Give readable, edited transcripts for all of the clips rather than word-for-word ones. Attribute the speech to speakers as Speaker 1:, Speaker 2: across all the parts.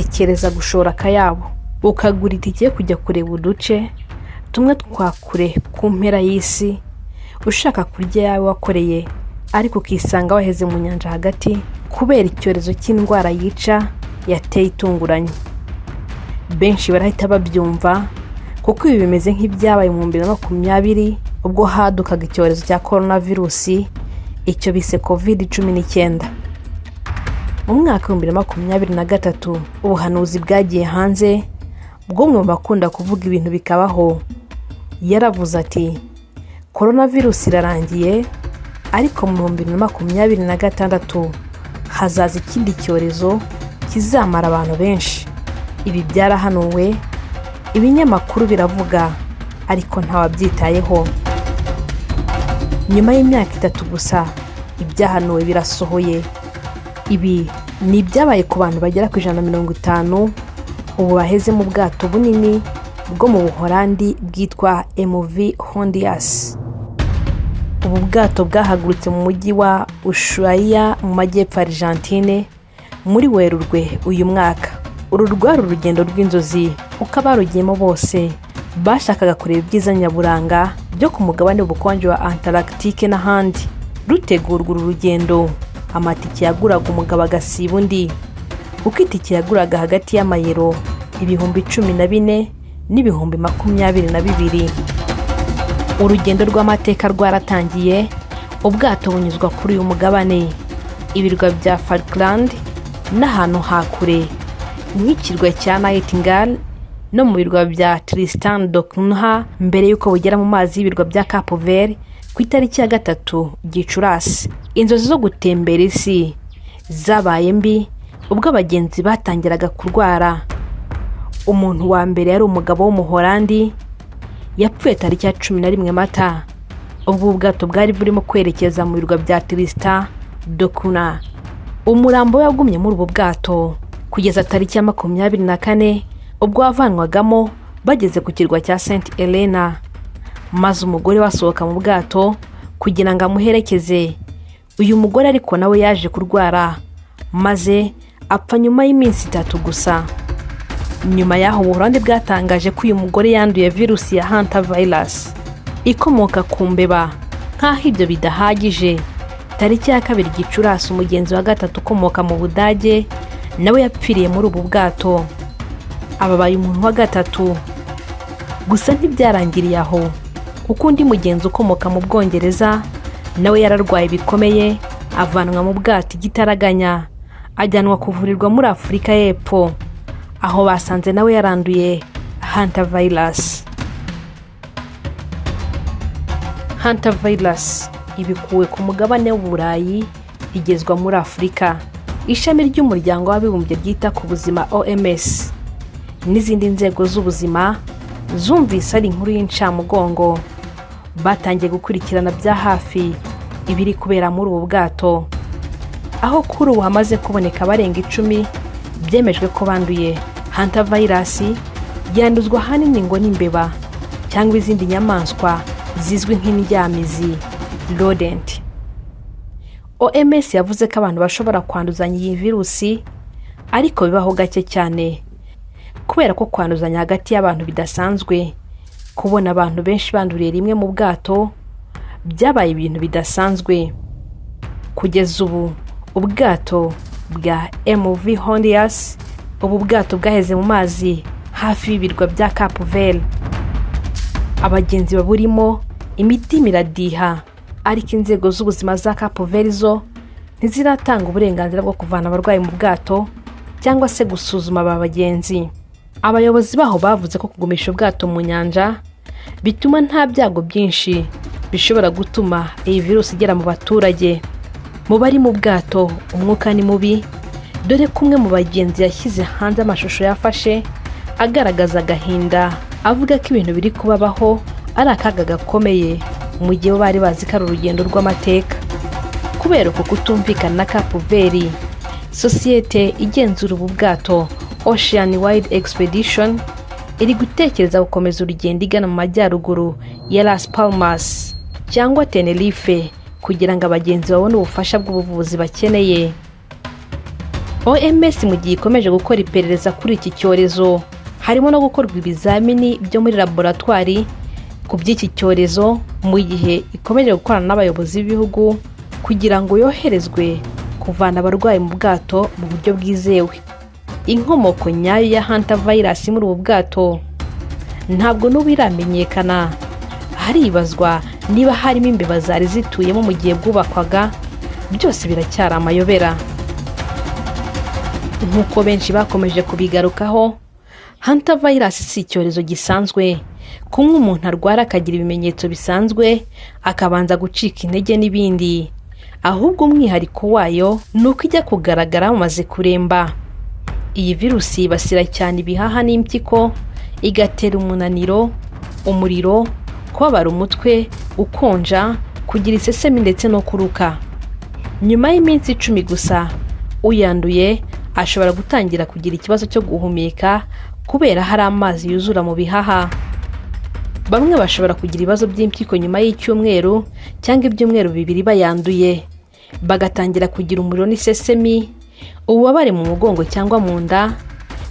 Speaker 1: tekereza gushora akayabo ukagura itike kujya kureba uduce tumwe twakure ku mpera y'isi ushaka kurya yawe wakoreye ariko ukisanga waheze mu nyanja hagati kubera icyorezo cy'indwara yica yateye itunguranye. Benshi barahita babyumva kuko ibi bimeze nk'ibyabaye mu 2020 ubwo hadukaga icyorezo cya coronavirus icyo bise COVID-19. Mu mwaka wa 2023 ubuhanuzi bwagiye hanze bw'umwe mu bakunda kuvuga ibintu bikabaho yaravuze ati coronavirus irarangiye ariko mu 2026 hazaza ikindi cyorezo kizamara abantu benshi. Ibi byarahanuwe, ibinyamakuru biravuga ariko ntawabyitayeho. Nyuma y'imyaka 3 gusa ibyahanuwe birasohoye. Ibi ni byabaye ku bantu bagera ku 150 ubu baheze mu bwato bunini bwo mu Buholandi bwitwa MV Hondias. Ubu bwato bwahagurutse mu mujyi wa Ushuaia mu majyepfo Argentine muri Werurwe uyu mwaka. Uru rwari urugendo rw'inzozi uko abarugiyemo bose bashakaga kureba ibyiza nyaburanga byo ku mugabane w'ubukonje wa Antarctique n'ahandi. Rutegurwa uru rugendo amatike yaguraga umugabo agasiba undi uko itike yaguraga hagati y'amayero 14,000 n'ibihumbi 22. Urugendo rw'amateka rwaratangiye ubwato bunyuzwa kuri uyu mugabane ibirwa bya Falkland n'ahantu hakure nk'ikirwa cya Nightingale no mu birwa bya Tristan da Cunha mbere yuko bugera mu mazi y'ibirwa bya Cape Verde ku itariki ya 3 Gicurasi. Inzozi zo gutembera isi zabaye mbi ubwo abagenzi batangiraga kurwara. Umuntu wa mbere yari umugabo w'umuholandi yapfuye tariki ya 11 Mata ubwo ubwato bwari burimo kwerekeza mu birwa bya Tristan da Cunha. Umurambo yagumye muri ubu bwato kugeza tariki ya 24 ubwo wavanwagamo bageze ku kirwa cya Saint Helena, maze umugore wasohoka mu bwato kugira ngo amuherekeze. Uyu mugore ariko nawe yaje kurwara maze apfa nyuma y'iminsi 3 gusa. Nyuma yaho Ubuholandi bwatangaje ko uyu mugore yanduye virusi ya Hanta virus ikomoka ku mbeba. Nkaho ibyo bidahagije, tariki ya 2 Gicurasi umugenzi wa 3 ukomoka mu Budage nawe yapfiriye muri ubu bwato. Ababaye umuntu wa 3 gusa ntibyarangiriye aho kuko undi mugenzi ukomoka mu Bwongereza nawe yararwaye bikomeye avanwa mu bwato igitaraganya ajyanwa kuvurirwa muri Afurika y'Epfo aho basanze nawe yaranduye Hanta virus. Hanta virus ibikuwe ku mugabane w'Uburayi igezwa muri Afurika. Ishami ry'umuryango w'abibumbye ryita ku buzima OMS n'izindi nzego z'ubuzima zumvise ari inkuru y'incamugongo batangiye gukurikirana bya hafi ibiri kubera muri ubu bwato, aho kuri ubu hamaze kuboneka barenga 10 byemejwe ko banduye Hanta virus. Yanduzwa hanini ngo n'imbeba cyangwa izindi nyamaswa zizwi nk'indyamizi rodent. OMS yavuze ko abantu bashobora kwanduzanya iyi virusi ariko bibaho gake cyane kubera ko kwanduzanya hagati y'abantu bidasanzwe. Kubona abantu benshi banduriye rimwe mu bwato byabaye ibintu bidasanzwe. Kugeza ubu ubwato bwa MV Hondias ubu bwato bwaheze mu mazi hafi y'ibirwa bya Cape Verde. Abagenzi baburimo imitima iradiha ariko inzego z'ubuzima za Cape Verde zo ntiziratanga uburenganzira bwo kuvana abarwayi mu bwato cyangwa se gusuzuma aba bagenzi. Abayobozi baho bavuze ko kugumisha ubwato mu nyanja bituma nta byago byinshi bishobora gutuma iyi virusi igera mu baturage. Mu bari mu bwato umwuka ni mubi dore kumwe mu bagenzi yashyize hanze amashusho yafashe agaragaza agahinda avuga ko ibintu biri kubabaho ari akaga gakomeye mu gihe bari bazi ko ari urugendo rw'amateka. Kubera uko kutumvikana na Cape Verde, sosiyete igenzura ubu bwato Ocean Wide Expedition iri gutekereza gukomeza urugendo igana mu majyaruguru ya Las Palmas cyangwa Tenerife kugira ngo abagenzi babone ubufasha bw'ubuvuzi bakeneye. OMS mu gihe ikomeje gukora iperereza kuri iki cyorezo, harimo no gukorwa ibizamini byo muri laboratwari ku by'iki cyorezo, mu gihe ikomeje gukorana n'abayobozi b'ibihugu kugira ngo yoherezwe kuvana abarwayi mu bwato mu buryo bwizewe. Inkomoko nyayo ya Hanta virus muri ubu bwato ntabwo n'ubu iramenyekana. Haribazwa niba harimo imbeba zari zituyemo mu gihe bwubakwaga. Byose biracyari amayobera. Nk'uko benshi bakomeje kubigarukaho, Hanta virus si icyorezo gisanzwe. Kumwe umuntu arwara akagira ibimenyetso bisanzwe, akabanza gucika intege n'ibindi. Ahubwo umwihariko wayo ni uko ijya kugaragara bamaze kuremba. Iyi virusi yibasira cyane ibihaha n'impyiko, igatera umunaniro, umuriro, kubabara umutwe, ukonja, kugira isesemi ndetse no kuruka. Nyuma y'iminsi 10 gusa, uyanduye ashobora gutangira kugira ikibazo cyo guhumeka kubera hari amazi yuzura mu bihaha. Bamwe bashobora kugira ibibazo by'impyiko nyuma y'icyumweru cyangwa ibyumweru 2 bayanduye, bagatangira kugira umuriro n'isesemi, ububabare mu mugongo cyangwa mu nda,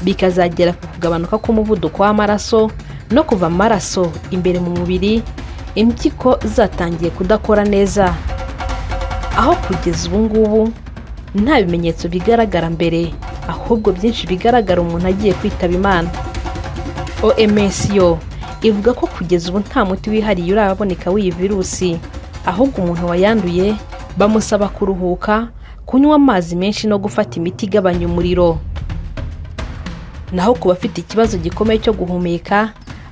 Speaker 1: bikazagera ku kugabanuka k'umuvuduko w'amaraso no kuva amaraso imbere mu mubiri, impyiko zatangiye kudakora neza. Aho kugeza ubu ngubu nta bimenyetso bigaragara mbere, ahubwo byinshi bigaragara umuntu agiye kwitaba Imana. OMS yo ivuga ko kugeza ubu nta muti wihariye uraboneka w'iyi virusi, ahubwo umuntu wayanduye bamusaba kuruhuka, kunywa amazi menshi no gufata imiti igabanya umuriro. Naho ku bafite ikibazo gikomeye cyo guhumeka,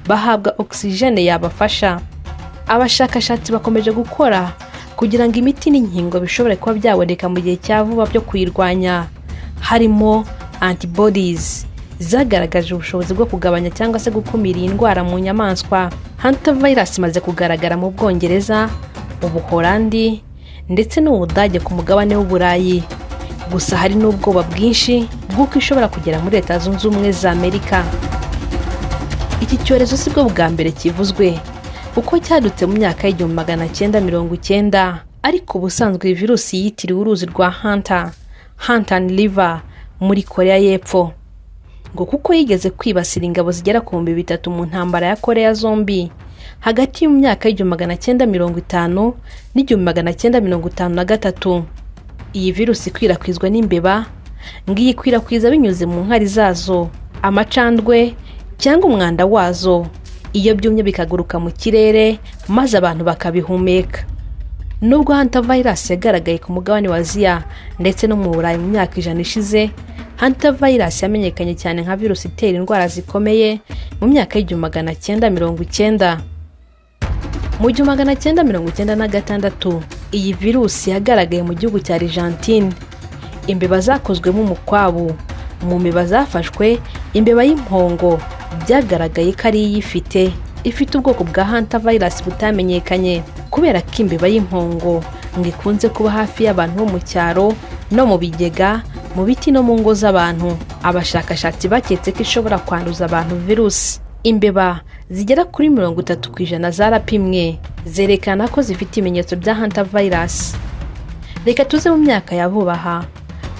Speaker 1: bahabwa oxygene yabafasha. Abashakashatsi bakomeje gukora kugira ngo imiti n'inkingo bishobore kuba byaboneka mu gihe cya vuba byo kuyirwanya. Harimo antibodies zagaragaje ubushobozi bwo kugabanya cyangwa se gukumira iyi ndwara mu nyamaswa. Hanta virus imaze kugaragara mu Bwongereza, mu Buholandi ndetse no mu Budage ku mugabane w'Uburayi. Gusa hari n'ubwoba bwinshi bw'uko ishobora kugera muri Leta Zunze Ubumwe za Amerika. Iki cyorezo si bwo bwa mbere kivuzwe, uko cyadutse mu myaka y'1990, ariko ubusanzwe iyi virusi yitiriwe uruzi rwa Hanta River muri Korea y'Epfo, ngo kuko yigeze kwibasira ingabo zigera ku 3,000 mu ntambara ya Korea zombi hagati y'u myaka y'1950 n'1953. Iyi virusi ikwirakwizwa n'imbeba, ngiyi ikwirakwiza binyuze mu nkari zazo, amacandwe cyangwa umwanda wazo. Iyo byumye bikaguruka mu kirere maze abantu bakabihumeka. Nubwo Hanta virus yagaragaye ku mugabane wa Aziya ndetse no mu Burayi mu myaka 100 ishize, Hanta virus yamenyekanye cyane nka virusi itera indwara zikomeye mu myaka y'1990. Mu 1996 iyi virusi yagaragaye mu gihugu cya Argentine. Imbeba zakozwemo umukwabu, mu mbeba zafashwe imbeba y'impongo byagaragaye ko ari ifite ubwoko bwa Hanta virus butamenyekanye, kubera ko imbeba y'impongo ngo ikunze kuba hafi y'abantu bo mu cyaro no mu bigega, mu biti no mu ngo z'abantu. Abashakashatsi baketse ko ishobora kwanduza abantu virusi. Imbeba zigera kuri 30% zarapimwe zerekana ko zifite ibimenyetso bya Hanta virus. Reka tuze mu myaka ya vuba aha.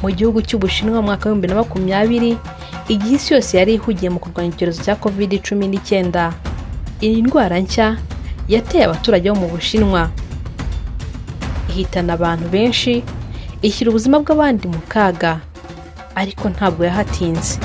Speaker 1: Mu gihugu cy'Ubushinwa mu mwaka wa 2020, igihe isi yose yari ihugiye mu kurwanya icyorezo cya COVID-19, iyi ndwara nshya yateye abaturage bo mu Bushinwa, ihitana abantu benshi, ishyira ubuzima bw'abandi mu kaga, ariko ntabwo yahatinze.